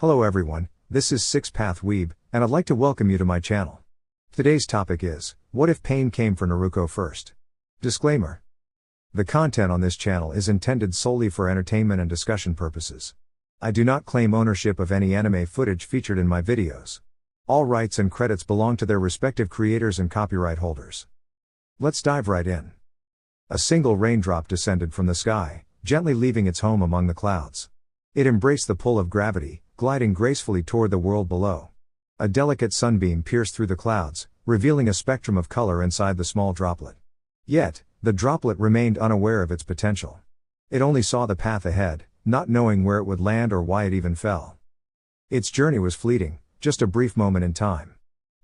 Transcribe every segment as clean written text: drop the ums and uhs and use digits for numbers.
Hello everyone, this is Six Path Weeb, and I'd like to welcome you to my channel. Today's topic is, what if pain came for Naruko first? Disclaimer. The content on this channel is intended solely for entertainment and discussion purposes. I do not claim ownership of any anime footage featured in my videos. All rights and credits belong to their respective creators and copyright holders. Let's dive right in. A single raindrop descended from the sky, gently leaving its home among the clouds. It embraced the pull of gravity, gliding gracefully toward the world below. A delicate sunbeam pierced through the clouds, revealing a spectrum of color inside the small droplet. Yet, the droplet remained unaware of its potential. It only saw the path ahead, not knowing where it would land or why it even fell. Its journey was fleeting, just a brief moment in time.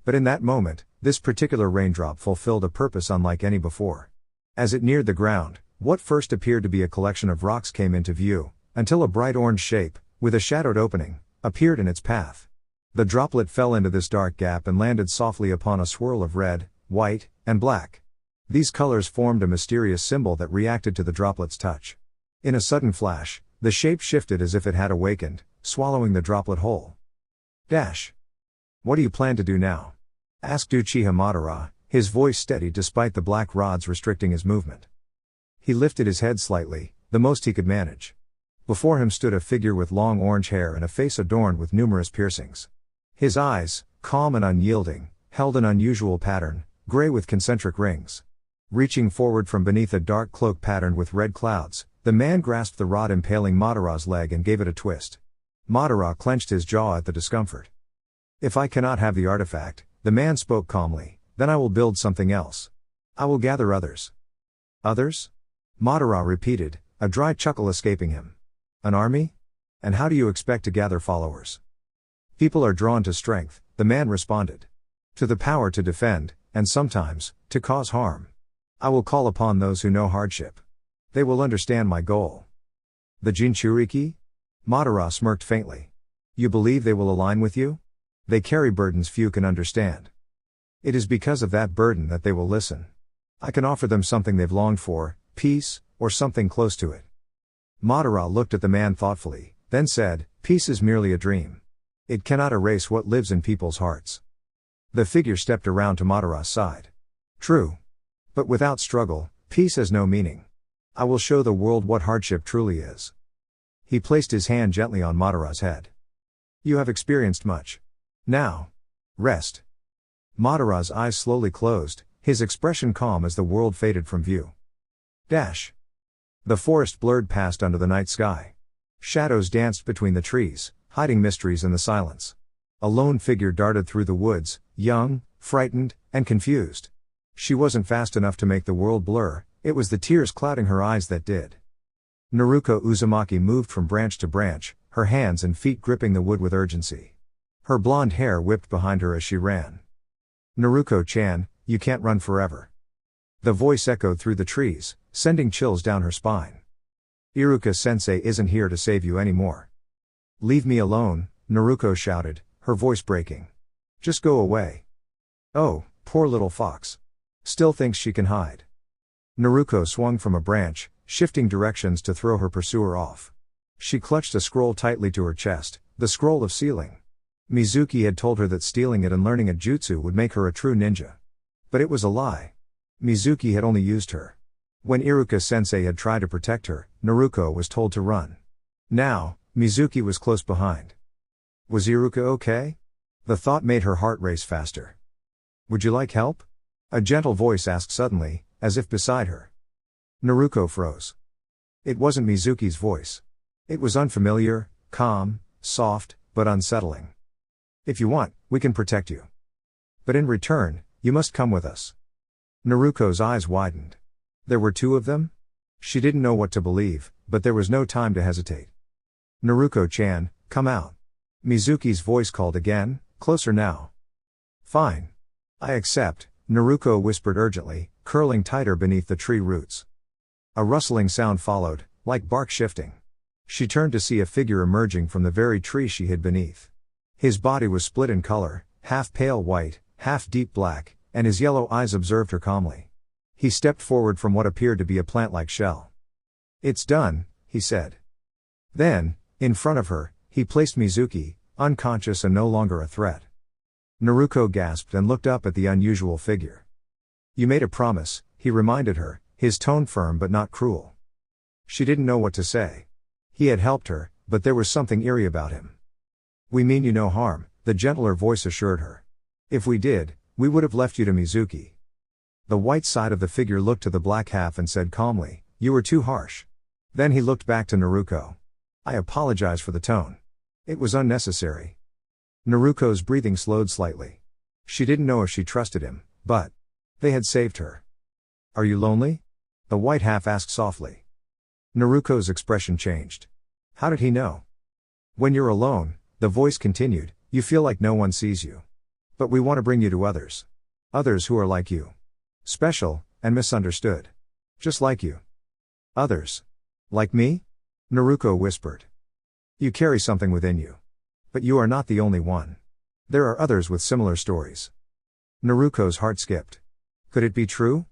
But in that moment, this particular raindrop fulfilled a purpose unlike any before. As it neared the ground, what first appeared to be a collection of rocks came into view, until a bright orange shape, with a shadowed opening, appeared in its path. The droplet fell into this dark gap and landed softly upon a swirl of red, white, and black. These colors formed a mysterious symbol that reacted to the droplet's touch. In a sudden flash, the shape shifted as if it had awakened, swallowing the droplet whole. What do you plan to do now? Asked Uchiha Madara, his voice steady despite the black rods restricting his movement. He lifted his head slightly, the most he could manage. Before him stood a figure with long orange hair and a face adorned with numerous piercings. His eyes, calm and unyielding, held an unusual pattern, gray with concentric rings. Reaching forward from beneath a dark cloak patterned with red clouds, the man grasped the rod impaling Madara's leg and gave it a twist. Madara clenched his jaw at the discomfort. If I cannot have the artifact, the man spoke calmly, then I will build something else. I will gather others. Others? Madara repeated, a dry chuckle escaping him. An army? And how do you expect to gather followers? People are drawn to strength, the man responded. To the power to defend, and sometimes, to cause harm. I will call upon those who know hardship. They will understand my goal. The Jinchuriki? Madara smirked faintly. You believe they will align with you? They carry burdens few can understand. It is because of that burden that they will listen. I can offer them something they've longed for, peace, or something close to it. Madara looked at the man thoughtfully, then said, peace is merely a dream. It cannot erase what lives in people's hearts. The figure stepped around to Madara's side. True. But without struggle, peace has no meaning. I will show the world what hardship truly is. He placed his hand gently on Madara's head. You have experienced much. Now, rest. Madara's eyes slowly closed, his expression calm as the world faded from view. The forest blurred past under the night sky. Shadows danced between the trees, hiding mysteries in the silence. A lone figure darted through the woods, young, frightened, and confused. She wasn't fast enough to make the world blur, it was the tears clouding her eyes that did. Naruko Uzumaki moved from branch to branch, her hands and feet gripping the wood with urgency. Her blonde hair whipped behind her as she ran. Naruko-chan, you can't run forever. The voice echoed through the trees, sending chills down her spine. Iruka-sensei isn't here to save you anymore. Leave me alone, Naruko shouted, her voice breaking. Just go away. Oh, poor little fox. Still thinks she can hide. Naruko swung from a branch, shifting directions to throw her pursuer off. She clutched a scroll tightly to her chest, the scroll of sealing. Mizuki had told her that stealing it and learning a jutsu would make her a true ninja. But it was a lie. Mizuki had only used her. When Iruka-sensei had tried to protect her, Naruko was told to run. Now, Mizuki was close behind. Was Iruka okay? The thought made her heart race faster. Would you like help? A gentle voice asked suddenly, as if beside her. Naruko froze. It wasn't Mizuki's voice. It was unfamiliar, calm, soft, but unsettling. If you want, we can protect you. But in return, you must come with us. Naruko's eyes widened. There were two of them? She didn't know what to believe, but there was no time to hesitate. Naruko-chan, come out. Mizuki's voice called again, closer now. Fine. I accept, Naruko whispered urgently, curling tighter beneath the tree roots. A rustling sound followed, like bark shifting. She turned to see a figure emerging from the very tree she hid beneath. His body was split in color, half pale white, half deep black, and his yellow eyes observed her calmly. He stepped forward from what appeared to be a plant-like shell. It's done, he said. Then, in front of her, he placed Mizuki, unconscious and no longer a threat. Naruko gasped and looked up at the unusual figure. You made a promise, he reminded her, his tone firm but not cruel. She didn't know what to say. He had helped her, but there was something eerie about him. We mean you no harm, the gentler voice assured her. If we did, we would have left you to Mizuki. The white side of the figure looked to the black half and said calmly, you were too harsh. Then he looked back to Naruko. I apologize for the tone. It was unnecessary. Naruko's breathing slowed slightly. She didn't know if she trusted him, but they had saved her. Are you lonely? The white half asked softly. Naruko's expression changed. How did he know? When you're alone, the voice continued, you feel like no one sees you. But we want to bring you to others. Others who are like you. Special, and misunderstood. Just like you. Others. Like me? Naruko whispered. You carry something within you. But you are not the only one. There are others with similar stories. Naruko's heart skipped. Could it be true?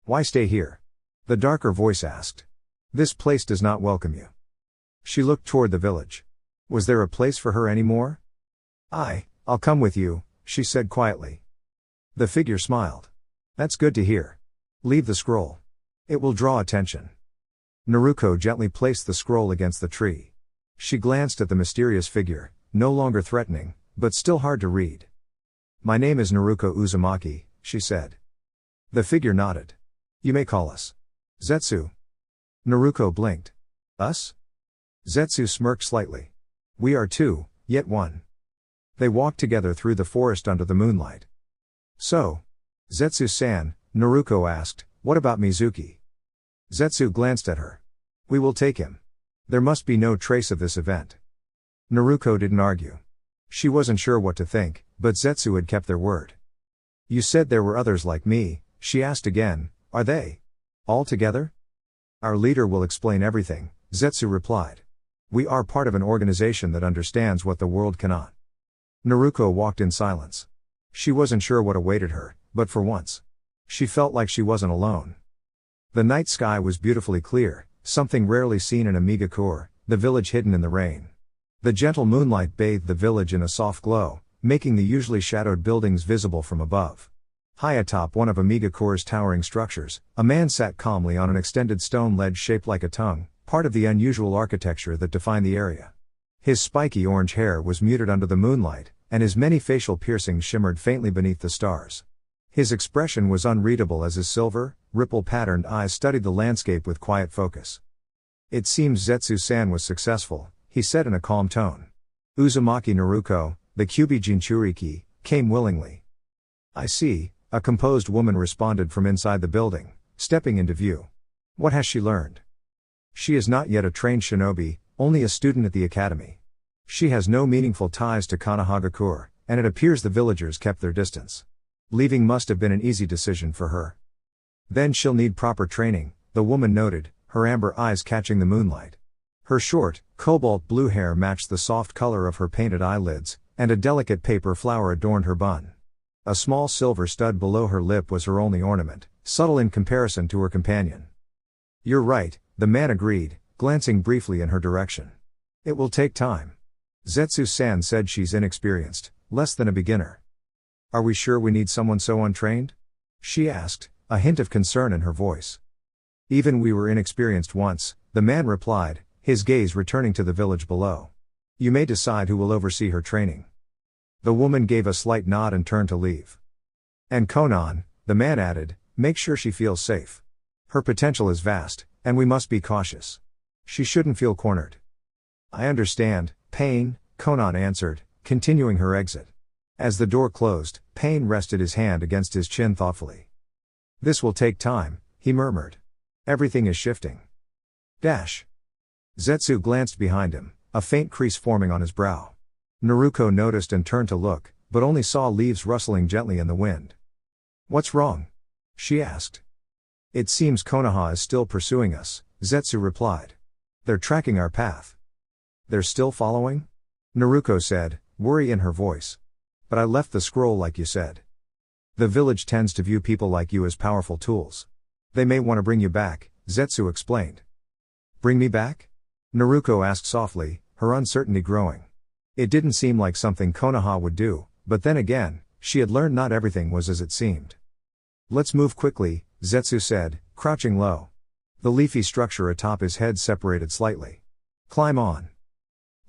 Why stay here? The darker voice asked. This place does not welcome you. She looked toward the village. Was there a place for her anymore? I'll come with you, she said quietly. The figure smiled. That's good to hear. Leave the scroll. It will draw attention. Naruko gently placed the scroll against the tree. She glanced at the mysterious figure, no longer threatening, but still hard to read. My name is Naruko Uzumaki, she said. The figure nodded. You may call us Zetsu. Naruko blinked. Us? Zetsu smirked slightly. We are two, yet one. They walked together through the forest under the moonlight. So, Zetsu-san, Naruko asked, what about Mizuki? Zetsu glanced at her. We will take him. There must be no trace of this event. Naruko didn't argue. She wasn't sure what to think, but Zetsu had kept their word. You said there were others like me, she asked again, are they? All together? Our leader will explain everything, Zetsu replied. We are part of an organization that understands what the world cannot. Naruko walked in silence. She wasn't sure what awaited her, but for once, she felt like she wasn't alone. The night sky was beautifully clear, something rarely seen in Amigakure, the village hidden in the rain. The gentle moonlight bathed the village in a soft glow, making the usually shadowed buildings visible from above. High atop one of Amigakure's towering structures, a man sat calmly on an extended stone ledge shaped like a tongue, part of the unusual architecture that defined the area. His spiky orange hair was muted under the moonlight, and his many facial piercings shimmered faintly beneath the stars. His expression was unreadable as his silver, ripple-patterned eyes studied the landscape with quiet focus. It seems Zetsu-san was successful, he said in a calm tone. Uzumaki Naruko, the Kyubi Jinchuriki, came willingly. I see, a composed woman responded from inside the building, stepping into view. What has she learned? She is not yet a trained shinobi, only a student at the academy. She has no meaningful ties to Konohagakure, and it appears the villagers kept their distance. Leaving must have been an easy decision for her. Then she'll need proper training, the woman noted, her amber eyes catching the moonlight. Her short, cobalt blue hair matched the soft color of her painted eyelids, and a delicate paper flower adorned her bun. A small silver stud below her lip was her only ornament, subtle in comparison to her companion. You're right, the man agreed, glancing briefly in her direction. It will take time. Zetsu-san said she's inexperienced, less than a beginner. Are we sure we need someone so untrained? She asked, a hint of concern in her voice. Even we were inexperienced once, the man replied, his gaze returning to the village below. You may decide who will oversee her training. The woman gave a slight nod and turned to leave. And Konan, the man added, make sure she feels safe. Her potential is vast, and we must be cautious. She shouldn't feel cornered. I understand, Pain, Konan answered, continuing her exit. As the door closed, Pain rested his hand against his chin thoughtfully. This will take time, he murmured. Everything is shifting. Zetsu glanced behind him, a faint crease forming on his brow. Naruko noticed and turned to look, but only saw leaves rustling gently in the wind. What's wrong? She asked. It seems Konoha is still pursuing us, Zetsu replied. They're tracking our path. They're still following? Naruko said, worry in her voice. But I left the scroll like you said. The village tends to view people like you as powerful tools. They may want to bring you back, Zetsu explained. Bring me back? Naruko asked softly, her uncertainty growing. It didn't seem like something Konoha would do, but then again, she had learned not everything was as it seemed. Let's move quickly, Zetsu said, crouching low. The leafy structure atop his head separated slightly. Climb on.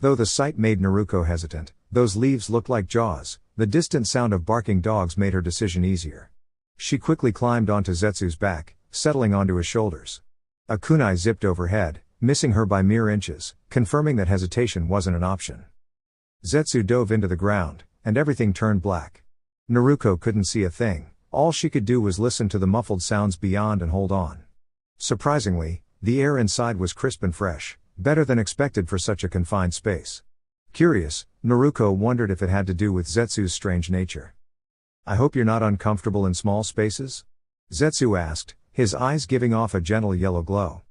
Though the sight made Naruko hesitant, those leaves looked like jaws, the distant sound of barking dogs made her decision easier. She quickly climbed onto Zetsu's back, settling onto his shoulders. A kunai zipped overhead, missing her by mere inches, confirming that hesitation wasn't an option. Zetsu dove into the ground, and everything turned black. Naruko couldn't see a thing, all she could do was listen to the muffled sounds beyond and hold on. Surprisingly, the air inside was crisp and fresh, better than expected for such a confined space. Curious, Naruko wondered if it had to do with Zetsu's strange nature. I hope you're not uncomfortable in small spaces? Zetsu asked, his eyes giving off a gentle yellow glow.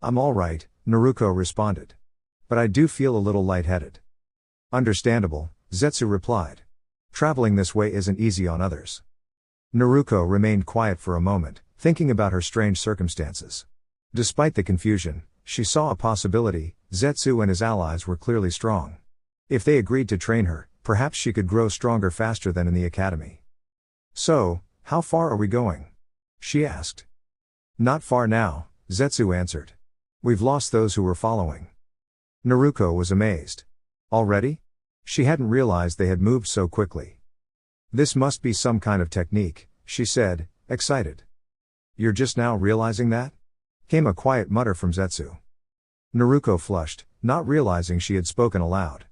I'm all right, Naruko responded. But I do feel a little lightheaded. Understandable, Zetsu replied. Traveling this way isn't easy on others. Naruko remained quiet for a moment, thinking about her strange circumstances. Despite the confusion, she saw a possibility. Zetsu and his allies were clearly strong. If they agreed to train her, perhaps she could grow stronger faster than in the academy. So, how far are we going? She asked. Not far now, Zetsu answered. We've lost those who were following. Naruko was amazed. Already? She hadn't realized they had moved so quickly. This must be some kind of technique, she said, excited. You're just now realizing that? Came a quiet mutter from Zetsu. Naruko flushed, not realizing she had spoken aloud.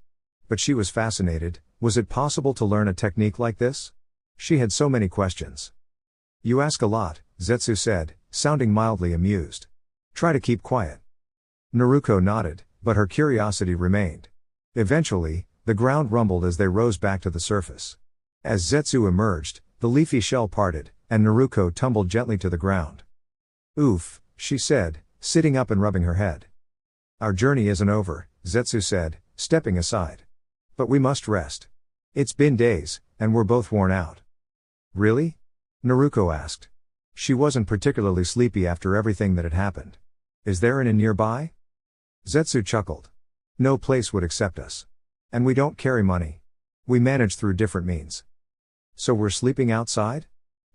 But she was fascinated. Was it possible to learn a technique like this? She had so many questions. You ask a lot, Zetsu said, sounding mildly amused. Try to keep quiet. Naruko nodded, but her curiosity remained. Eventually, the ground rumbled as they rose back to the surface. As Zetsu emerged, the leafy shell parted, and Naruko tumbled gently to the ground. Oof, she said, sitting up and rubbing her head. Our journey isn't over, Zetsu said, stepping aside. But we must rest. It's been days, and we're both worn out. Really? Naruko asked. She wasn't particularly sleepy after everything that had happened. Is there an inn nearby? Zetsu chuckled. No place would accept us. And we don't carry money. We manage through different means. So we're sleeping outside?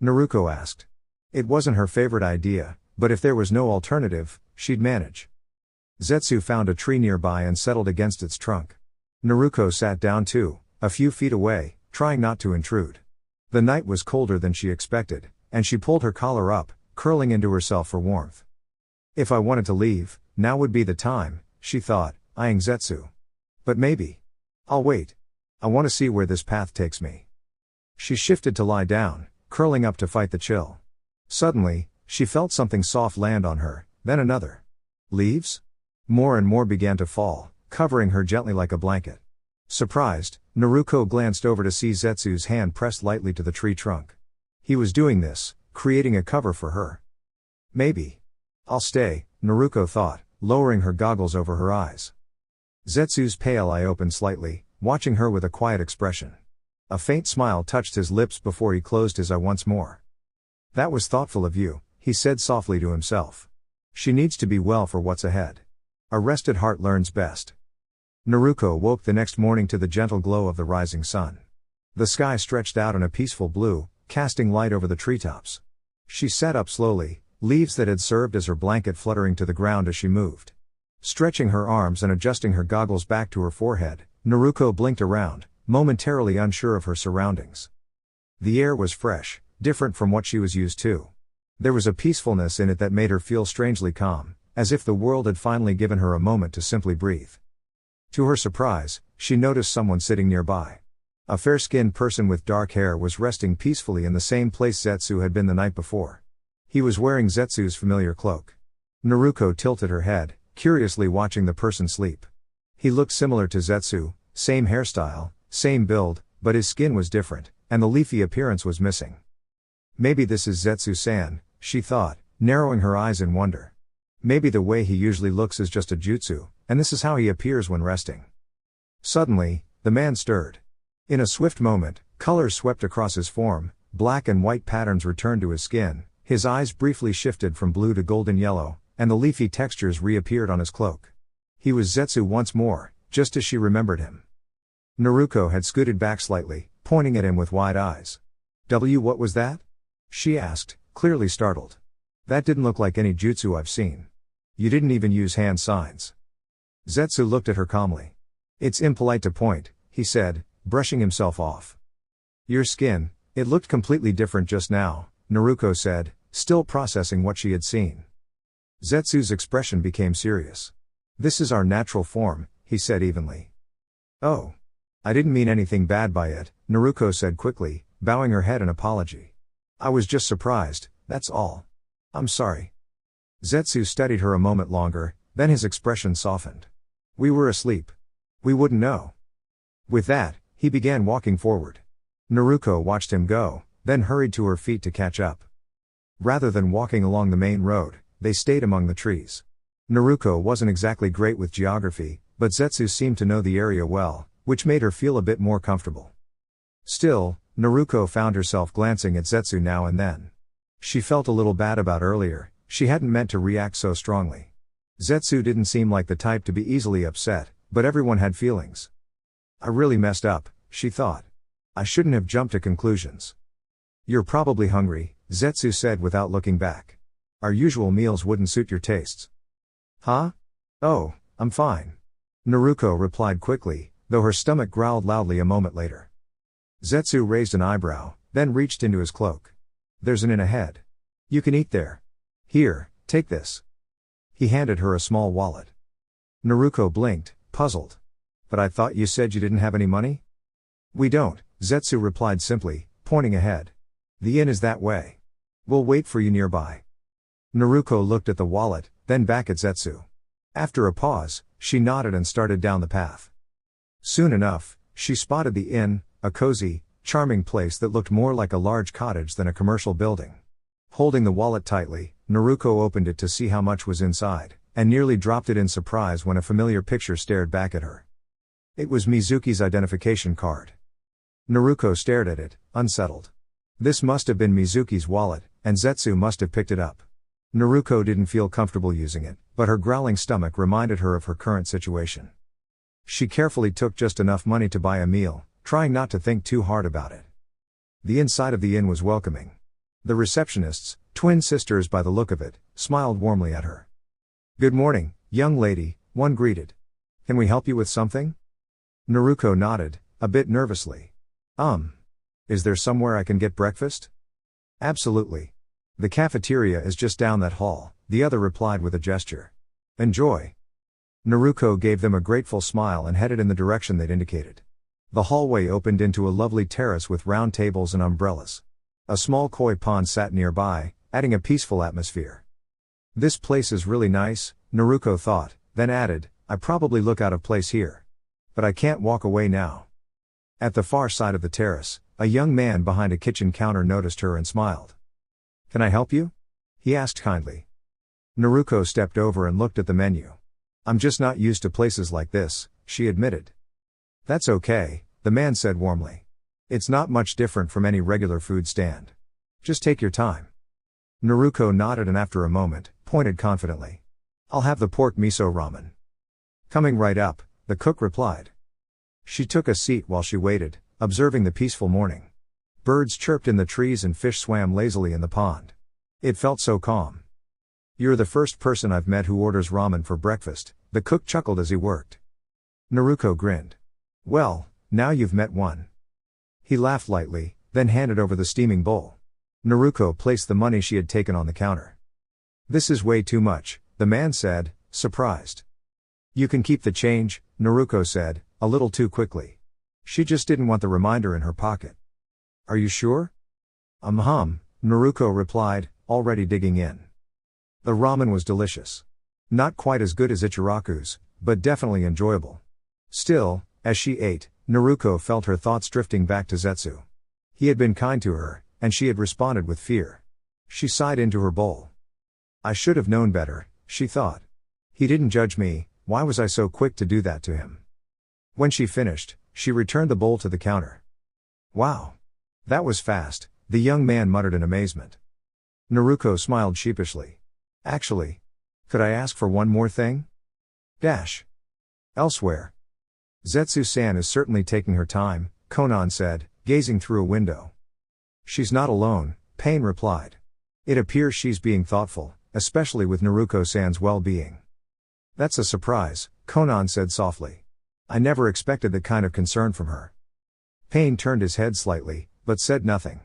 Naruko asked. It wasn't her favorite idea, but if there was no alternative, she'd manage. Zetsu found a tree nearby and settled against its trunk. Naruko sat down too, a few feet away, trying not to intrude. The night was colder than she expected, and she pulled her collar up, curling into herself for warmth. If I wanted to leave, now would be the time, she thought, eyeing Zetsu. But maybe. I'll wait. I want to see where this path takes me. She shifted to lie down, curling up to fight the chill. Suddenly, she felt something soft land on her, then another. Leaves? More and more began to fall, covering her gently like a blanket. Surprised, Naruko glanced over to see Zetsu's hand pressed lightly to the tree trunk. He was doing this, creating a cover for her. Maybe. I'll stay, Naruko thought, lowering her goggles over her eyes. Zetsu's pale eye opened slightly, watching her with a quiet expression. A faint smile touched his lips before he closed his eye once more. That was thoughtful of you, he said softly to himself. She needs to be well for what's ahead. A rested heart learns best. Naruko woke the next morning to the gentle glow of the rising sun. The sky stretched out in a peaceful blue, casting light over the treetops. She sat up slowly, leaves that had served as her blanket fluttering to the ground as she moved. Stretching her arms and adjusting her goggles back to her forehead, Naruko blinked around, momentarily unsure of her surroundings. The air was fresh, different from what she was used to. There was a peacefulness in it that made her feel strangely calm, as if the world had finally given her a moment to simply breathe. To her surprise, she noticed someone sitting nearby. A fair-skinned person with dark hair was resting peacefully in the same place Zetsu had been the night before. He was wearing Zetsu's familiar cloak. Naruko tilted her head, curiously watching the person sleep. He looked similar to Zetsu, same hairstyle, same build, but his skin was different, and the leafy appearance was missing. Maybe this is Zetsu-san, she thought, narrowing her eyes in wonder. Maybe the way he usually looks is just a jutsu, and this is how he appears when resting. Suddenly, the man stirred. In a swift moment, colors swept across his form, black and white patterns returned to his skin, his eyes briefly shifted from blue to golden yellow, and the leafy textures reappeared on his cloak. He was Zetsu once more, just as she remembered him. Naruko had scooted back slightly, pointing at him with wide eyes. What was that? She asked, clearly startled. That didn't look like any jutsu I've seen. You didn't even use hand signs. Zetsu looked at her calmly. It's impolite to point, he said, brushing himself off. Your skin, it looked completely different just now, Naruko said, still processing what she had seen. Zetsu's expression became serious. This is our natural form, he said evenly. Oh. I didn't mean anything bad by it, Naruko said quickly, bowing her head in apology. I was just surprised, that's all. I'm sorry. Zetsu studied her a moment longer, then his expression softened. We were asleep. We wouldn't know. With that, he began walking forward. Naruko watched him go, then hurried to her feet to catch up. Rather than walking along the main road, they stayed among the trees. Naruko wasn't exactly great with geography, but Zetsu seemed to know the area well, which made her feel a bit more comfortable. Still, Naruko found herself glancing at Zetsu now and then. She felt a little bad about earlier, she hadn't meant to react so strongly. Zetsu didn't seem like the type to be easily upset, but everyone had feelings. I really messed up, she thought. I shouldn't have jumped to conclusions. You're probably hungry, Zetsu said without looking back. Our usual meals wouldn't suit your tastes. Huh? Oh, I'm fine. Naruko replied quickly, though her stomach growled loudly a moment later. Zetsu raised an eyebrow, then reached into his cloak. There's an inn ahead. You can eat there. Here, take this. He handed her a small wallet. Naruko blinked, puzzled. But I thought you said you didn't have any money? We don't, Zetsu replied simply, pointing ahead. The inn is that way. We'll wait for you nearby. Naruko looked at the wallet, then back at Zetsu. After a pause, she nodded and started down the path. Soon enough, she spotted the inn, a cozy, charming place that looked more like a large cottage than a commercial building. Holding the wallet tightly, Naruko opened it to see how much was inside, and nearly dropped it in surprise when a familiar picture stared back at her. It was Mizuki's identification card. Naruko stared at it, unsettled. This must have been Mizuki's wallet, and Zetsu must have picked it up. Naruko didn't feel comfortable using it, but her growling stomach reminded her of her current situation. She carefully took just enough money to buy a meal, trying not to think too hard about it. The inside of the inn was welcoming. The receptionists, twin sisters by the look of it, smiled warmly at her. Good morning, young lady, one greeted. Can we help you with something? Naruko nodded, a bit nervously. Is there somewhere I can get breakfast? Absolutely. The cafeteria is just down that hall, the other replied with a gesture. Enjoy. Naruko gave them a grateful smile and headed in the direction they'd indicated. The hallway opened into a lovely terrace with round tables and umbrellas. A small koi pond sat nearby, adding a peaceful atmosphere. This place is really nice, Naruko thought, then added, I probably look out of place here. But I can't walk away now. At the far side of the terrace, a young man behind a kitchen counter noticed her and smiled. Can I help you? He asked kindly. Naruko stepped over and looked at the menu. I'm just not used to places like this, she admitted. That's okay, the man said warmly. It's not much different from any regular food stand. Just take your time. Naruko nodded and after a moment, pointed confidently. I'll have the pork miso ramen. Coming right up, the cook replied. She took a seat while she waited, observing the peaceful morning. Birds chirped in the trees and fish swam lazily in the pond. It felt so calm. You're the first person I've met who orders ramen for breakfast, the cook chuckled as he worked. Naruko grinned. Well, now you've met one. He laughed lightly, then handed over the steaming bowl. Naruko placed the money she had taken on the counter. This is way too much, the man said, surprised. You can keep the change, Naruko said, a little too quickly. She just didn't want the reminder in her pocket. Are you sure? Naruko replied, already digging in. The ramen was delicious. Not quite as good as Ichiraku's, but definitely enjoyable. Still, as she ate, Naruko felt her thoughts drifting back to Zetsu. He had been kind to her, and she had responded with fear. She sighed into her bowl. I should have known better, she thought. He didn't judge me, why was I so quick to do that to him? When she finished, she returned the bowl to the counter. Wow. That was fast, the young man muttered in amazement. Naruko smiled sheepishly. Actually. Could I ask for one more thing? Elsewhere. Zetsu-san is certainly taking her time, Konan said, gazing through a window. She's not alone, Pain replied. It appears she's being thoughtful, especially with Naruko-san's well-being. That's a surprise, Konan said softly. I never expected that kind of concern from her. Pain turned his head slightly, but said nothing.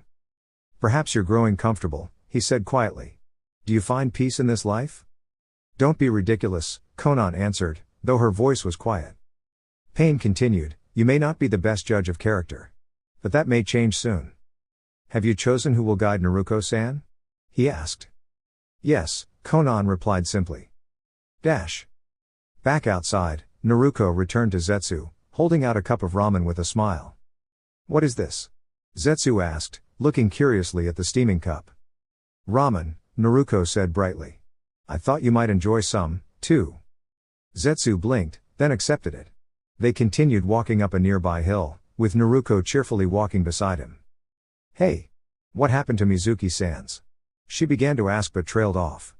Perhaps you're growing comfortable, he said quietly. Do you find peace in this life? Don't be ridiculous, Konan answered, though her voice was quiet. Pain continued, you may not be the best judge of character. But that may change soon. Have you chosen who will guide Naruko-san? He asked. Yes, Konan replied simply. Back outside, Naruko returned to Zetsu, holding out a cup of ramen with a smile. What is this? Zetsu asked, looking curiously at the steaming cup. Ramen, Naruko said brightly. I thought you might enjoy some, too. Zetsu blinked, then accepted it. They continued walking up a nearby hill, with Naruko cheerfully walking beside him. Hey! What happened to Mizuki-sans? She began to ask but trailed off.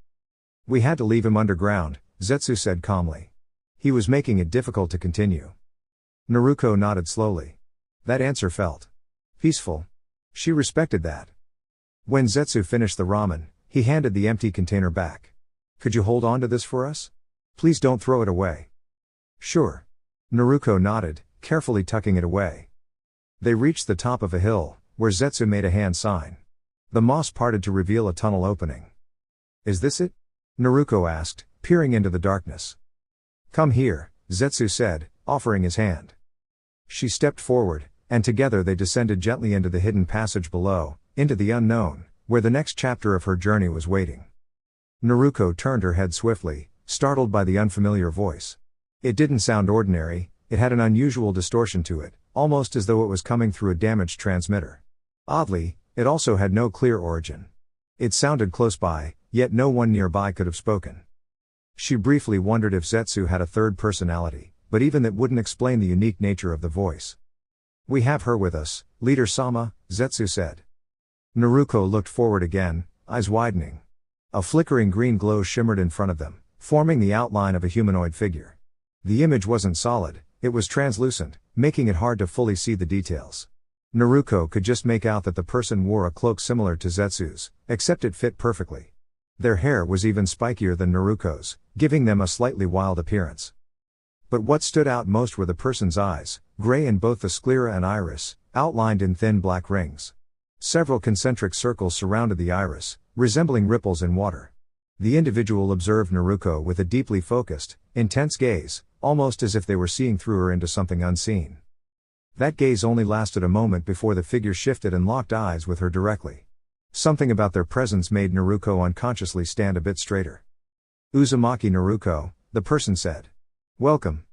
We had to leave him underground, Zetsu said calmly. He was making it difficult to continue. Naruko nodded slowly. That answer felt peaceful. She respected that. When Zetsu finished the ramen, he handed the empty container back. Could you hold on to this for us? Please don't throw it away. Sure. Naruko nodded, carefully tucking it away. They reached the top of a hill, where Zetsu made a hand sign. The moss parted to reveal a tunnel opening. Is this it? Naruko asked, peering into the darkness. Come here, Zetsu said, offering his hand. She stepped forward, and together they descended gently into the hidden passage below, into the unknown, where the next chapter of her journey was waiting. Naruko turned her head swiftly, startled by the unfamiliar voice. It didn't sound ordinary, it had an unusual distortion to it, almost as though it was coming through a damaged transmitter. Oddly, it also had no clear origin. It sounded close by, yet no one nearby could have spoken. She briefly wondered if Zetsu had a third personality, but even that wouldn't explain the unique nature of the voice. We have her with us, Leader Sama, Zetsu said. Naruko looked forward again, eyes widening. A flickering green glow shimmered in front of them, forming the outline of a humanoid figure. The image wasn't solid, it was translucent, making it hard to fully see the details. Naruko could just make out that the person wore a cloak similar to Zetsu's, except it fit perfectly. Their hair was even spikier than Naruko's, giving them a slightly wild appearance. But what stood out most were the person's eyes, gray in both the sclera and iris, outlined in thin black rings. Several concentric circles surrounded the iris, resembling ripples in water. The individual observed Naruko with a deeply focused, intense gaze, almost as if they were seeing through her into something unseen. That gaze only lasted a moment before the figure shifted and locked eyes with her directly. Something about their presence made Naruko unconsciously stand a bit straighter. Uzumaki Naruko, the person said. Welcome.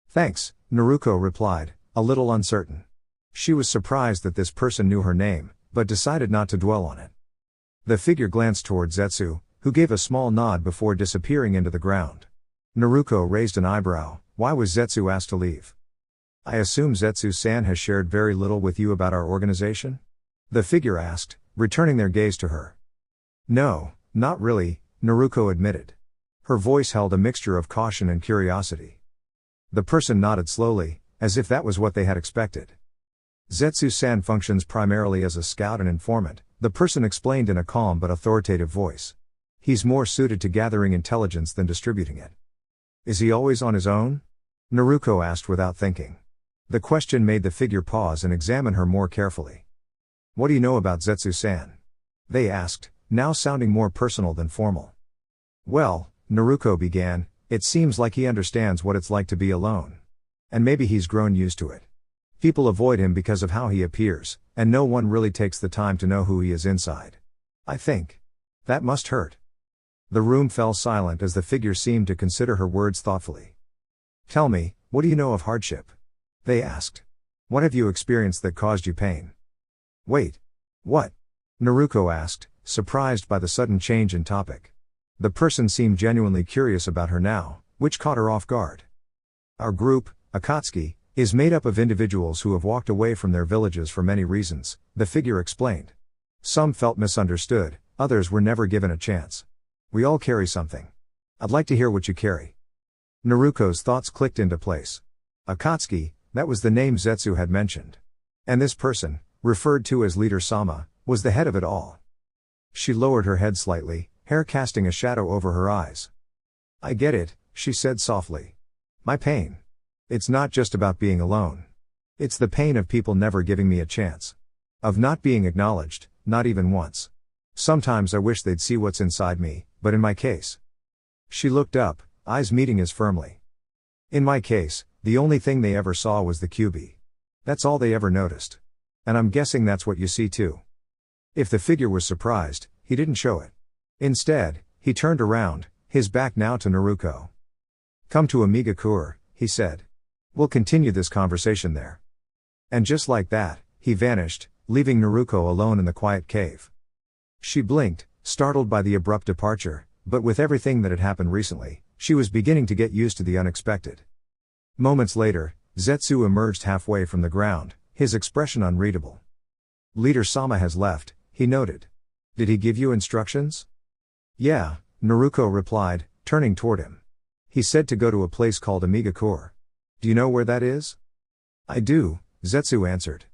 Thanks, Naruko replied, a little uncertain. She was surprised that this person knew her name, but decided not to dwell on it. The figure glanced toward Zetsu, who gave a small nod before disappearing into the ground. Naruko raised an eyebrow. Why was Zetsu asked to leave? I assume Zetsu-san has shared very little with you about our organization? The figure asked, returning their gaze to her. No, not really, Naruko admitted. Her voice held a mixture of caution and curiosity. The person nodded slowly, as if that was what they had expected. Zetsu-san functions primarily as a scout and informant, the person explained in a calm but authoritative voice. He's more suited to gathering intelligence than distributing it. Is he always on his own? Naruko asked without thinking. The question made the figure pause and examine her more carefully. What do you know about Zetsu-san? They asked, now sounding more personal than formal. Well, Naruko began, it seems like he understands what it's like to be alone. And maybe he's grown used to it. People avoid him because of how he appears, and no one really takes the time to know who he is inside. I think. That must hurt. The room fell silent as the figure seemed to consider her words thoughtfully. Tell me, what do you know of hardship? They asked. What have you experienced that caused you pain? Wait. What? Naruko asked, surprised by the sudden change in topic. The person seemed genuinely curious about her now, which caught her off guard. Our group, Akatsuki, is made up of individuals who have walked away from their villages for many reasons, the figure explained. Some felt misunderstood, others were never given a chance. We all carry something. I'd like to hear what you carry. Naruko's thoughts clicked into place. Akatsuki, that was the name Zetsu had mentioned. And this person, referred to as Leader Sama, was the head of it all. She lowered her head slightly, hair casting a shadow over her eyes. I get it, she said softly. My pain. It's not just about being alone. It's the pain of people never giving me a chance. Of not being acknowledged, not even once. Sometimes I wish they'd see what's inside me, but in my case. She looked up, eyes meeting his firmly. In my case, the only thing they ever saw was the QB. That's all they ever noticed. And I'm guessing that's what you see too. If the figure was surprised, he didn't show it. Instead, he turned around, his back now to Naruko. Come to Amigakure, he said. We'll continue this conversation there. And just like that, he vanished, leaving Naruko alone in the quiet cave. She blinked, startled by the abrupt departure, but with everything that had happened recently, she was beginning to get used to the unexpected. Moments later, Zetsu emerged halfway from the ground, his expression unreadable. Leader Sama has left, he noted. Did he give you instructions? Yeah, Naruko replied, turning toward him. He said to go to a place called Amigakure. Do you know where that is? I do, Zetsu answered.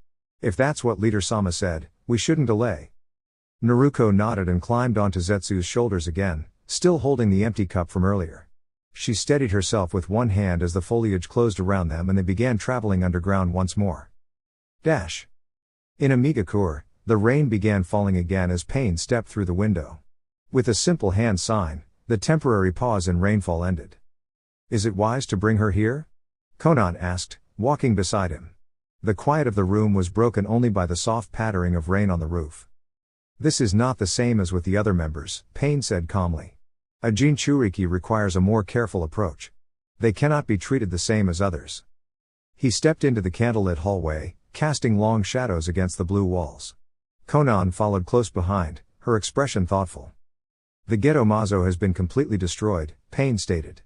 If that's what Leader Sama said, we shouldn't delay. Naruko nodded and climbed onto Zetsu's shoulders again, still holding the empty cup from earlier. She steadied herself with one hand as the foliage closed around them and they began traveling underground once more. Dash. In Amigakure, the rain began falling again as Pain stepped through the window. With a simple hand sign, the temporary pause in rainfall ended. Is it wise to bring her here? Konan asked, walking beside him. The quiet of the room was broken only by the soft pattering of rain on the roof. This is not the same as with the other members, Pain said calmly. A Jinchuriki requires a more careful approach. They cannot be treated the same as others. He stepped into the candlelit hallway, casting long shadows against the blue walls. Konan followed close behind, her expression thoughtful. The Ghetto Mazo has been completely destroyed, Pain stated.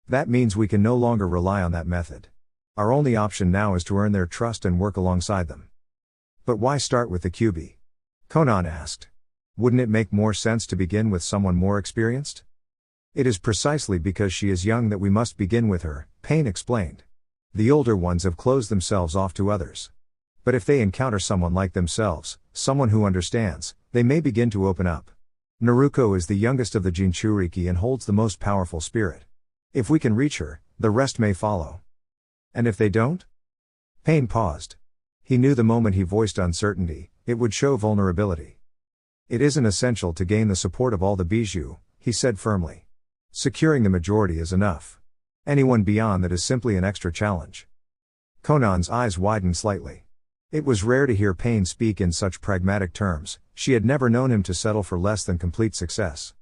That means we can no longer rely on that method. Our only option now is to earn their trust and work alongside them. But why start with the QB? Konan asked. Wouldn't it make more sense to begin with someone more experienced? It is precisely because she is young that we must begin with her, Pain explained. The older ones have closed themselves off to others. But if they encounter someone like themselves, someone who understands, they may begin to open up. Naruko is the youngest of the Jinchuriki and holds the most powerful spirit. If we can reach her, the rest may follow. And if they don't? Pain paused. He knew the moment he voiced uncertainty, it would show vulnerability. It isn't essential to gain the support of all the bijou, he said firmly. Securing the majority is enough. Anyone beyond that is simply an extra challenge. Konan's eyes widened slightly. It was rare to hear Pain speak in such pragmatic terms, she had never known him to settle for less than complete success.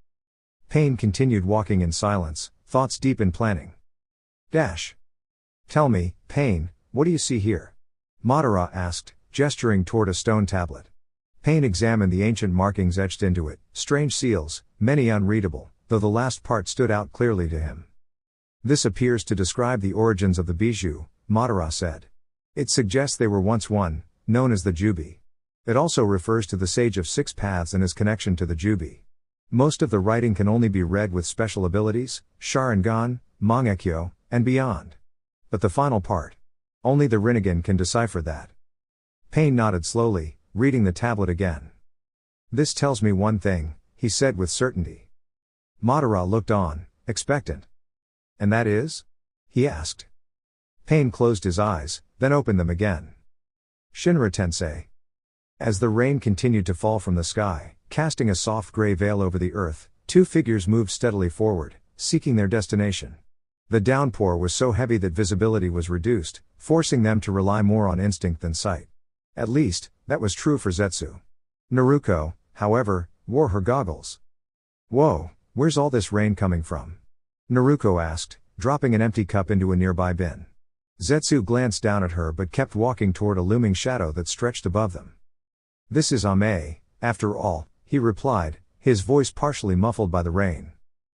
Pain continued walking in silence, thoughts deep in planning. Dash. Tell me, Pain, what do you see here? Madara asked, gesturing toward a stone tablet. Pain examined the ancient markings etched into it, strange seals, many unreadable, though the last part stood out clearly to him. This appears to describe the origins of the bijou, Madara said. It suggests they were once one, known as the Jubi. It also refers to the Sage of Six Paths and his connection to the Jubi. Most of the writing can only be read with special abilities, Sharingan, Mangekyo, and beyond. But the final part. Only the Rinnegan can decipher that. Pain nodded slowly, reading the tablet again. This tells me one thing, he said with certainty. Madara looked on, expectant. And that is? He asked. Pain closed his eyes, then opened them again. Shinra Tensei. As the rain continued to fall from the sky, casting a soft gray veil over the earth, two figures moved steadily forward, seeking their destination. The downpour was so heavy that visibility was reduced, forcing them to rely more on instinct than sight. At least, that was true for Zetsu. Naruko, however, wore her goggles. Whoa, where's all this rain coming from? Naruko asked, dropping an empty cup into a nearby bin. Zetsu glanced down at her but kept walking toward a looming shadow that stretched above them. This is Ame, after all, he replied, his voice partially muffled by the rain.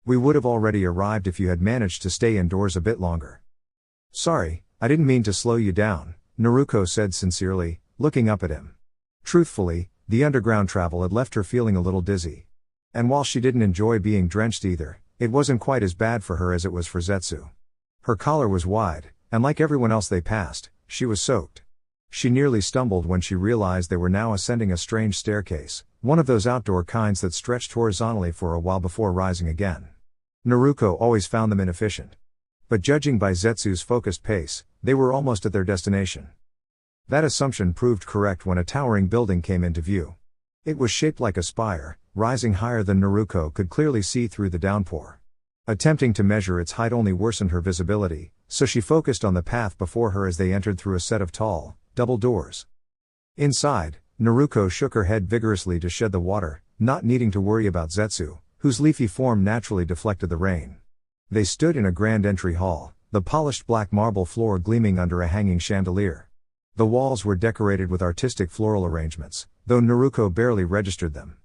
We would have already arrived if you had managed to stay indoors a bit longer. Sorry, I didn't mean to slow you down, Naruko said sincerely, looking up at him. Truthfully, the underground travel had left her feeling a little dizzy. And while she didn't enjoy being drenched either, it wasn't quite as bad for her as it was for Zetsu. Her collar was wide, And like everyone else they passed, she was soaked. She nearly stumbled when she realized they were now ascending a strange staircase, one of those outdoor kinds that stretched horizontally for a while before rising again. Naruko always found them inefficient. But judging by Zetsu's focused pace, they were almost at their destination. That assumption proved correct when a towering building came into view. It was shaped like a spire, rising higher than Naruko could clearly see through the downpour. Attempting to measure its height only worsened her visibility, so she focused on the path before her as they entered through a set of tall, double doors. Inside, Naruko shook her head vigorously to shed the water, not needing to worry about Zetsu, whose leafy form naturally deflected the rain. They stood in a grand entry hall, the polished black marble floor gleaming under a hanging chandelier. The walls were decorated with artistic floral arrangements, though Naruko barely registered them.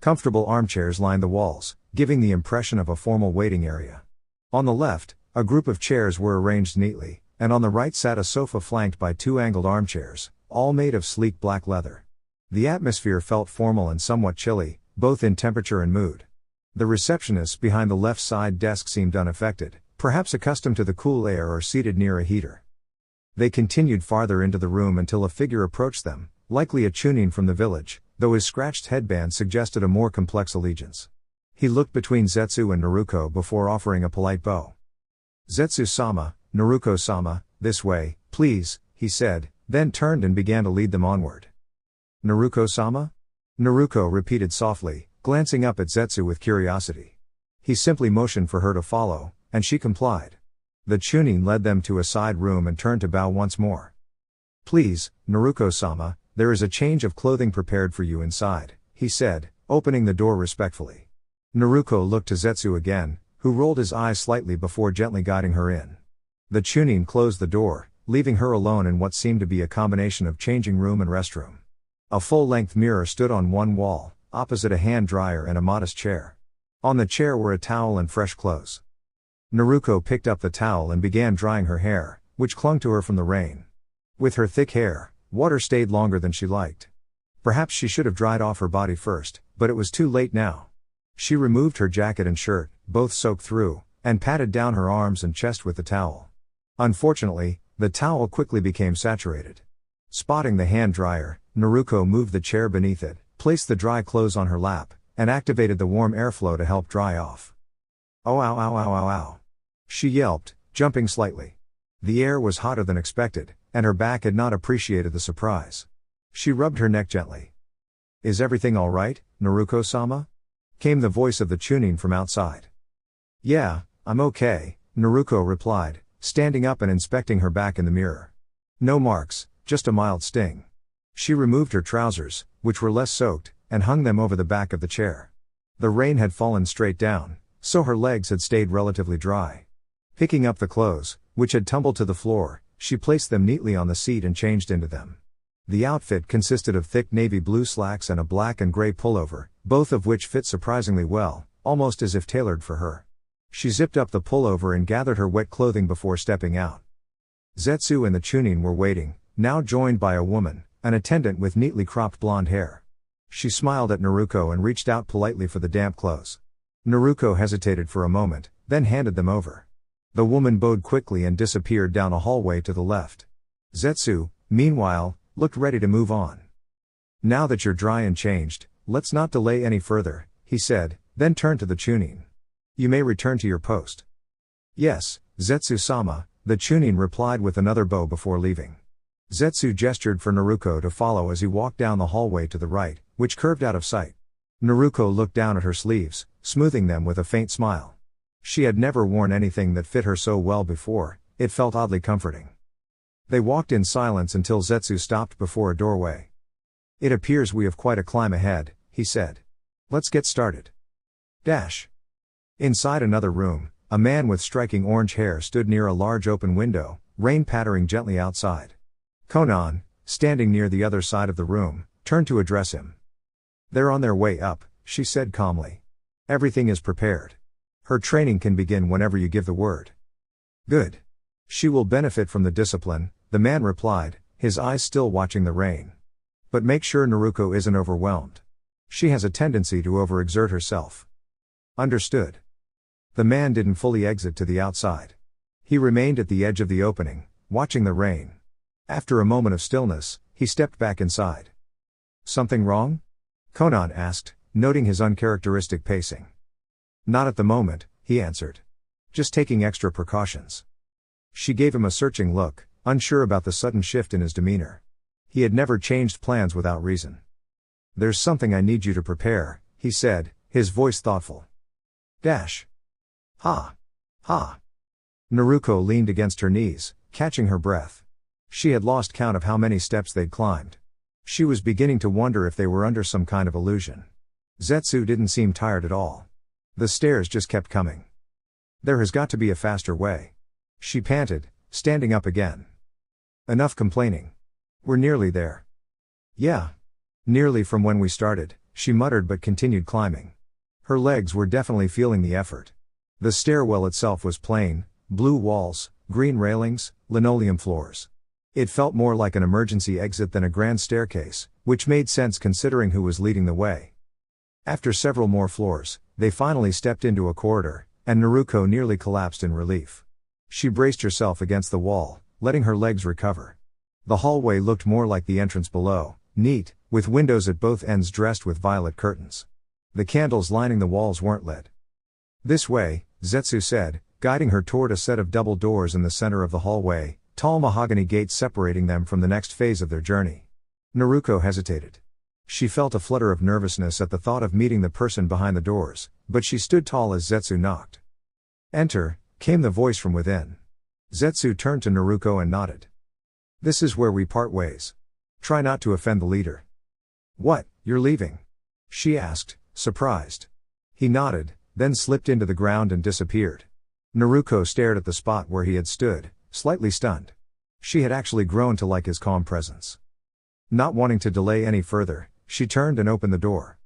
Comfortable armchairs lined the walls, giving the impression of a formal waiting area. On the left, a group of chairs were arranged neatly, and on the right sat a sofa flanked by two angled armchairs, all made of sleek black leather. The atmosphere felt formal and somewhat chilly, both in temperature and mood. The receptionist behind the left side desk seemed unaffected, perhaps accustomed to the cool air or seated near a heater. They continued farther into the room until a figure approached them, likely a chunin from the village, though his scratched headband suggested a more complex allegiance. He looked between Zetsu and Naruko before offering a polite bow. "Zetsu-sama, Naruko-sama, this way, please," he said, then turned and began to lead them onward. "Naruko-sama?" Naruko repeated softly, glancing up at Zetsu with curiosity. He simply motioned for her to follow, and she complied. The chunin led them to a side room and turned to bow once more. "Please, Naruko-sama, there is a change of clothing prepared for you inside," he said, opening the door respectfully. Naruko looked to Zetsu again, who rolled his eyes slightly before gently guiding her in. The chunin closed the door, leaving her alone in what seemed to be a combination of changing room and restroom. A full-length mirror stood on one wall, opposite a hand dryer and a modest chair. On the chair were a towel and fresh clothes. Naruko picked up the towel and began drying her hair, which clung to her from the rain. With her thick hair, water stayed longer than she liked. Perhaps she should have dried off her body first, but it was too late now. She removed her jacket and shirt, both soaked through, and patted down her arms and chest with the towel. Unfortunately, the towel quickly became saturated. Spotting the hand dryer, Naruko moved the chair beneath it, placed the dry clothes on her lap, and activated the warm airflow to help dry off. "Oh, ow, ow, ow, ow, ow," she yelped, jumping slightly. The air was hotter than expected, and her back had not appreciated the surprise. She rubbed her neck gently. "Is everything all right, Naruko-sama?" came the voice of the chunin from outside. "Yeah, I'm okay," Naruko replied, standing up and inspecting her back in the mirror. "No marks, just a mild sting." She removed her trousers, which were less soaked, and hung them over the back of the chair. The rain had fallen straight down, so her legs had stayed relatively dry. Picking up the clothes, which had tumbled to the floor, she placed them neatly on the seat and changed into them. The outfit consisted of thick navy blue slacks and a black and gray pullover, both of which fit surprisingly well, almost as if tailored for her. She zipped up the pullover and gathered her wet clothing before stepping out. Zetsu and the chunin were waiting, now joined by a woman, an attendant with neatly cropped blonde hair. She smiled at Naruko and reached out politely for the damp clothes. Naruko hesitated for a moment, then handed them over. The woman bowed quickly and disappeared down a hallway to the left. Zetsu, meanwhile, looked ready to move on. "Now that you're dry and changed, let's not delay any further," he said, then turned to the chunin. "You may return to your post." "Yes, Zetsu-sama," the chunin replied with another bow before leaving. Zetsu gestured for Naruko to follow as he walked down the hallway to the right, which curved out of sight. Naruko looked down at her sleeves, smoothing them with a faint smile. She had never worn anything that fit her so well before, it felt oddly comforting. They walked in silence until Zetsu stopped before a doorway. "It appears we have quite a climb ahead," he said. "Let's get started." Inside another room, a man with striking orange hair stood near a large open window, rain pattering gently outside. Konan, standing near the other side of the room, turned to address him. "They're on their way up," she said calmly. "Everything is prepared. Her training can begin whenever you give the word." "Good. She will benefit from the discipline," the man replied, his eyes still watching the rain. "But make sure Naruko isn't overwhelmed. She has a tendency to overexert herself." "Understood." The man didn't fully exit to the outside. He remained at the edge of the opening, watching the rain. After a moment of stillness, he stepped back inside. Something wrong? Conan asked, noting his uncharacteristic pacing. Not at the moment, he answered. Just taking extra precautions. She gave him a searching look, unsure about the sudden shift in his demeanor. He had never changed plans without reason. There's something I need you to prepare, he said, his voice thoughtful. Dash. Ha. Ha. Naruko leaned against her knees, catching her breath. She had lost count of how many steps they'd climbed. She was beginning to wonder if they were under some kind of illusion. Zetsu didn't seem tired at all. The stairs just kept coming. There has got to be a faster way. She panted, standing up again. Enough complaining. We're nearly there. Yeah. Nearly from when we started, she muttered but continued climbing. Her legs were definitely feeling the effort. The stairwell itself was plain, blue walls, green railings, linoleum floors. It felt more like an emergency exit than a grand staircase, which made sense considering who was leading the way. After several more floors, they finally stepped into a corridor, and Naruko nearly collapsed in relief. She braced herself against the wall, letting her legs recover. The hallway looked more like the entrance below, neat, with windows at both ends dressed with violet curtains. The candles lining the walls weren't lit. This way, Zetsu said, guiding her toward a set of double doors in the center of the hallway, tall mahogany gates separating them from the next phase of their journey. Naruko hesitated. She felt a flutter of nervousness at the thought of meeting the person behind the doors, but she stood tall as Zetsu knocked. Enter, came the voice from within. Zetsu turned to Naruko and nodded. This is where we part ways. Try not to offend the leader. What, you're leaving? She asked, surprised. He nodded, then slipped into the ground and disappeared. Naruko stared at the spot where he had stood, slightly stunned. She had actually grown to like his calm presence. Not wanting to delay any further, she turned and opened the door.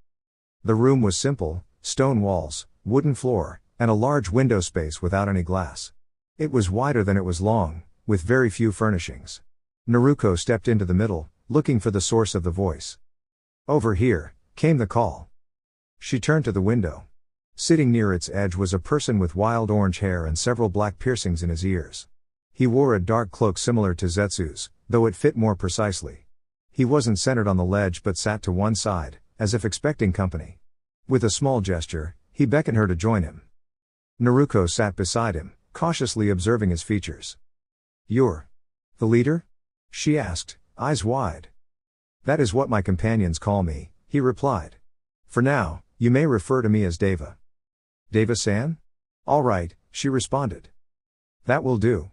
The room was simple, stone walls, wooden floor, and a large window space without any glass. It was wider than it was long, with very few furnishings. Naruko stepped into the middle, looking for the source of the voice. Over here, came the call. She turned to the window. Sitting near its edge was a person with wild orange hair and several black piercings in his ears. He wore a dark cloak similar to Zetsu's, though it fit more precisely. He wasn't centered on the ledge but sat to one side, as if expecting company. With a small gesture, he beckoned her to join him. Naruko sat beside him, cautiously observing his features. You're the leader? She asked, eyes wide. That is what my companions call me, he replied. For now, you may refer to me as Deva. Deva-san? All right, she responded. That will do.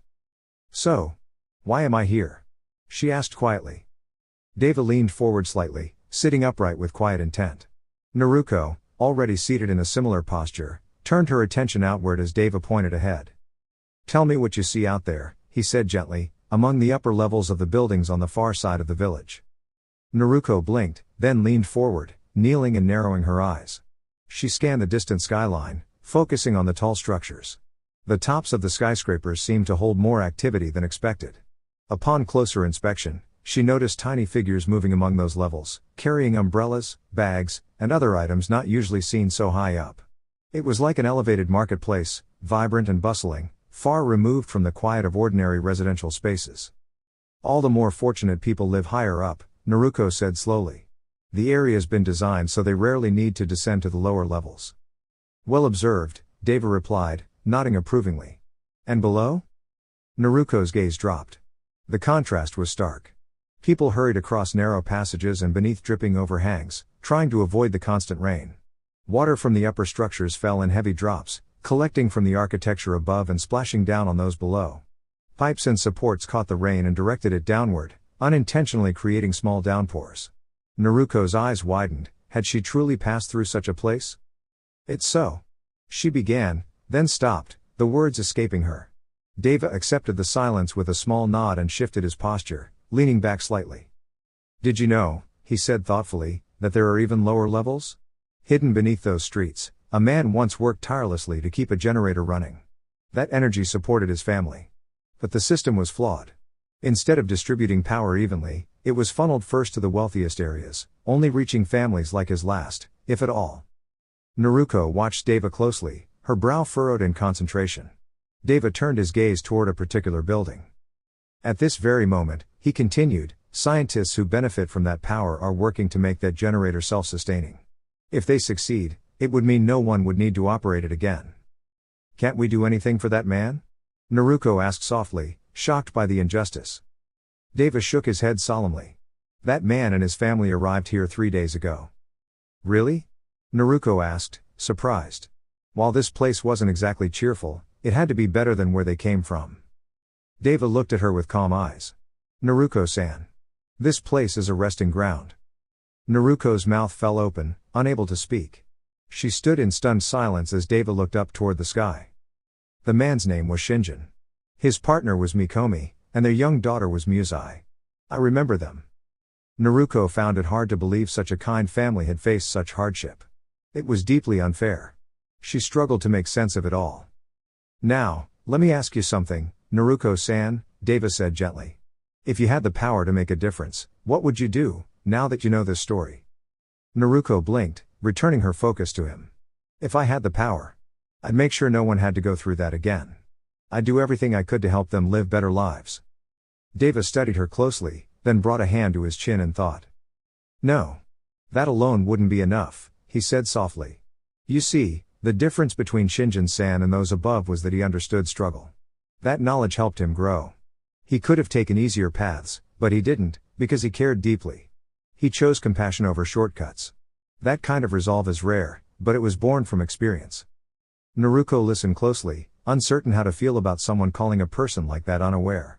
So, why am I here? She asked quietly. Deva leaned forward slightly, sitting upright with quiet intent. Naruko, already seated in a similar posture, turned her attention outward as Deva pointed ahead. Tell me what you see out there, he said gently, among the upper levels of the buildings on the far side of the village. Naruko blinked, then leaned forward, kneeling and narrowing her eyes. She scanned the distant skyline, focusing on the tall structures. The tops of the skyscrapers seemed to hold more activity than expected. Upon closer inspection, she noticed tiny figures moving among those levels, carrying umbrellas, bags, and other items not usually seen so high up. It was like an elevated marketplace, vibrant and bustling, far removed from the quiet of ordinary residential spaces. All the more fortunate people live higher up, Naruko said slowly. The area's been designed so they rarely need to descend to the lower levels. Well observed, Deva replied, nodding approvingly. And below? Naruko's gaze dropped. The contrast was stark. People hurried across narrow passages and beneath dripping overhangs, trying to avoid the constant rain. Water from the upper structures fell in heavy drops, collecting from the architecture above and splashing down on those below. Pipes and supports caught the rain and directed it downward, unintentionally creating small downpours. Naruko's eyes widened. Had she truly passed through such a place? It's so. She began, then stopped, the words escaping her. Deva accepted the silence with a small nod and shifted his posture, leaning back slightly. Did you know, he said thoughtfully, that there are even lower levels? Hidden beneath those streets, a man once worked tirelessly to keep a generator running. That energy supported his family. But the system was flawed. Instead of distributing power evenly, it was funneled first to the wealthiest areas, only reaching families like his last, if at all. Naruko watched Deva closely, her brow furrowed in concentration. Deva turned his gaze toward a particular building. At this very moment, he continued, scientists who benefit from that power are working to make that generator self-sustaining. If they succeed, it would mean no one would need to operate it again. Can't we do anything for that man? Naruko asked softly, shocked by the injustice. Deva shook his head solemnly. That man and his family arrived here 3 days ago. Really? Naruko asked, surprised. While this place wasn't exactly cheerful, it had to be better than where they came from. Deva looked at her with calm eyes. Naruko-san. This place is a resting ground. Naruko's mouth fell open, unable to speak. She stood in stunned silence as Deva looked up toward the sky. The man's name was Shinjin. His partner was Mikomi, and their young daughter was Muzai. I remember them. Naruko found it hard to believe such a kind family had faced such hardship. It was deeply unfair. She struggled to make sense of it all. Now, let me ask you something, Naruko-san, Deva said gently. If you had the power to make a difference, what would you do, now that you know this story? Naruko blinked, returning her focus to him. If I had the power, I'd make sure no one had to go through that again. I'd do everything I could to help them live better lives. Deva studied her closely, then brought a hand to his chin and thought. No. That alone wouldn't be enough, he said softly. You see, the difference between Shinjin-san and those above was that he understood struggle. That knowledge helped him grow. He could have taken easier paths, but he didn't, because he cared deeply. He chose compassion over shortcuts. That kind of resolve is rare, but it was born from experience. Naruko listened closely, uncertain how to feel about someone calling a person like that unaware.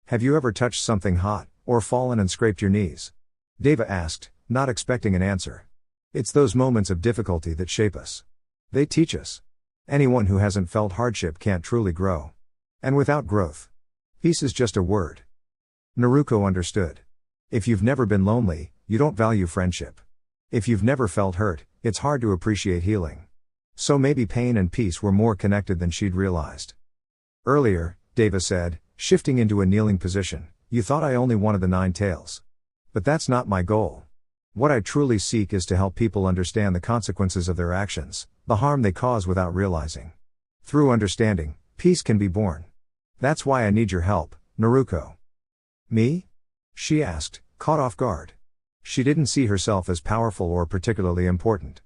Have you ever touched something hot, or fallen and scraped your knees? Deva asked, not expecting an answer. It's those moments of difficulty that shape us. They teach us. Anyone who hasn't felt hardship can't truly grow. And without growth, peace is just a word. Naruko understood. If you've never been lonely, you don't value friendship. If you've never felt hurt, it's hard to appreciate healing. So maybe pain and peace were more connected than she'd realized. Earlier, Deva said, shifting into a kneeling position, you thought I only wanted the 9 tails. But that's not my goal. What I truly seek is to help people understand the consequences of their actions, the harm they cause without realizing. Through understanding, peace can be born. That's why I need your help, Naruko. Me? She asked, caught off guard. She didn't see herself as powerful or particularly important.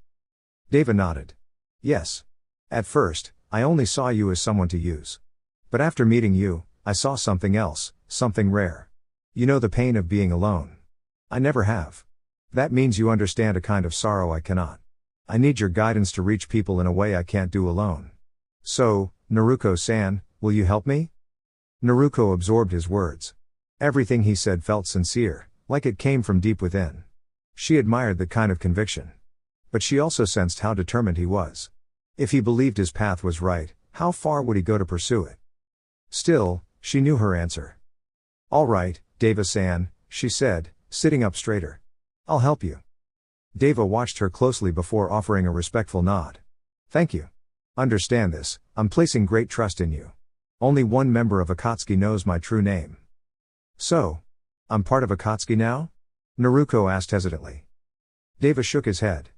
Deva nodded. Yes. At first, I only saw you as someone to use. But after meeting you, I saw something else, something rare. You know the pain of being alone. I never have. That means you understand a kind of sorrow I cannot. I need your guidance to reach people in a way I can't do alone. So, Naruko-san, will you help me? Naruko absorbed his words. Everything he said felt sincere, like it came from deep within. She admired that kind of conviction. But she also sensed how determined he was. If he believed his path was right, how far would he go to pursue it? Still, she knew her answer. All right, Deva-san, she said, sitting up straighter. I'll help you. Deva watched her closely before offering a respectful nod. Thank you. Understand this, I'm placing great trust in you. Only one member of Akatsuki knows my true name. So, I'm part of Akatsuki now? Naruko asked hesitantly. Deva shook his head.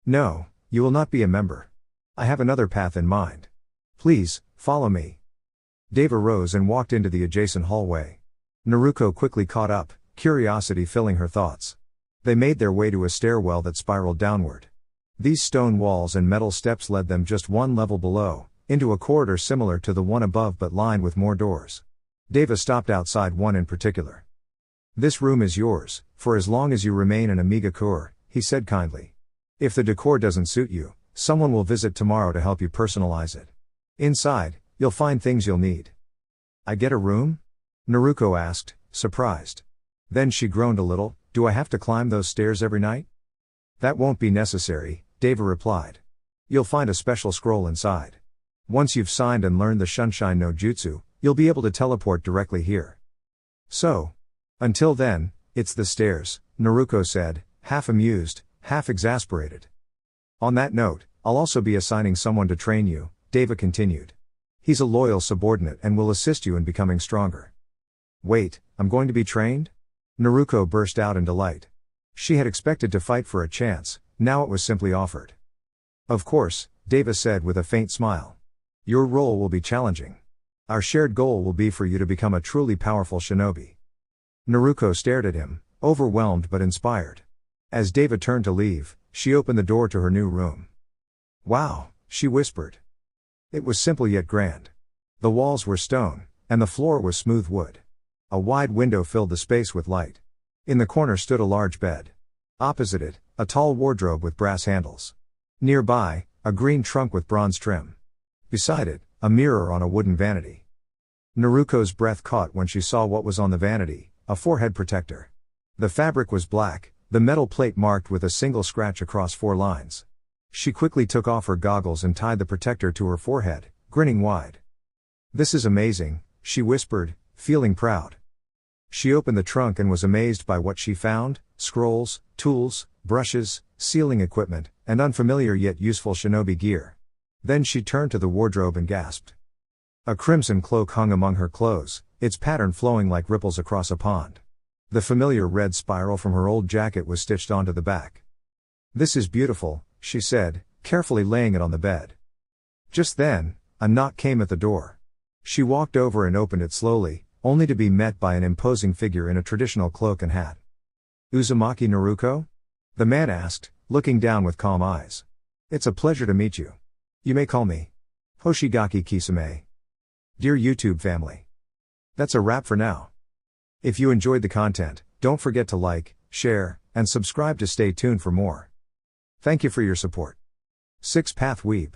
No, you will not be a member. I have another path in mind. Please, follow me. Deva rose and walked into the adjacent hallway. Naruko quickly caught up, curiosity filling her thoughts. They made their way to a stairwell that spiraled downward. These stone walls and metal steps led them just one level below, into a corridor similar to the one above but lined with more doors. Deva stopped outside one in particular. This room is yours, for as long as you remain an Amiga-core, he said kindly. If the decor doesn't suit you, someone will visit tomorrow to help you personalize it. Inside, you'll find things you'll need. I get a room? Naruko asked, surprised. Then she groaned a little, do I have to climb those stairs every night? That won't be necessary, Deva replied. You'll find a special scroll inside. Once you've signed and learned the Sunshine no Jutsu, you'll be able to teleport directly here. So, until then, it's the stairs, Naruko said, half amused, half exasperated. On that note, I'll also be assigning someone to train you, Deva continued. He's a loyal subordinate and will assist you in becoming stronger. Wait, I'm going to be trained? Naruko burst out in delight. She had expected to fight for a chance, now it was simply offered. Of course, Deva said with a faint smile. Your role will be challenging. Our shared goal will be for you to become a truly powerful shinobi. Naruko stared at him, overwhelmed but inspired. As David turned to leave, she opened the door to her new room. Wow, she whispered. It was simple yet grand. The walls were stone, and the floor was smooth wood. A wide window filled the space with light. In the corner stood a large bed. Opposite it, a tall wardrobe with brass handles. Nearby, a green trunk with bronze trim. Beside it, a mirror on a wooden vanity. Naruko's breath caught when she saw what was on the vanity, a forehead protector. The fabric was black, the metal plate marked with a single scratch across 4 lines. She quickly took off her goggles and tied the protector to her forehead, grinning wide. "This is amazing," she whispered, feeling proud. She opened the trunk and was amazed by what she found: scrolls, tools, brushes, sealing equipment, and unfamiliar yet useful shinobi gear. Then she turned to the wardrobe and gasped. A crimson cloak hung among her clothes, its pattern flowing like ripples across a pond. The familiar red spiral from her old jacket was stitched onto the back. "This is beautiful," she said, carefully laying it on the bed. Just then, a knock came at the door. She walked over and opened it slowly, only to be met by an imposing figure in a traditional cloak and hat. "Uzumaki Naruko?" the man asked, looking down with calm eyes. "It's a pleasure to meet you. You may call me Hoshigaki Kisame." Dear YouTube family, that's a wrap for now. If you enjoyed the content, don't forget to like, share, and subscribe to stay tuned for more. Thank you for your support. 6 Path Weeb.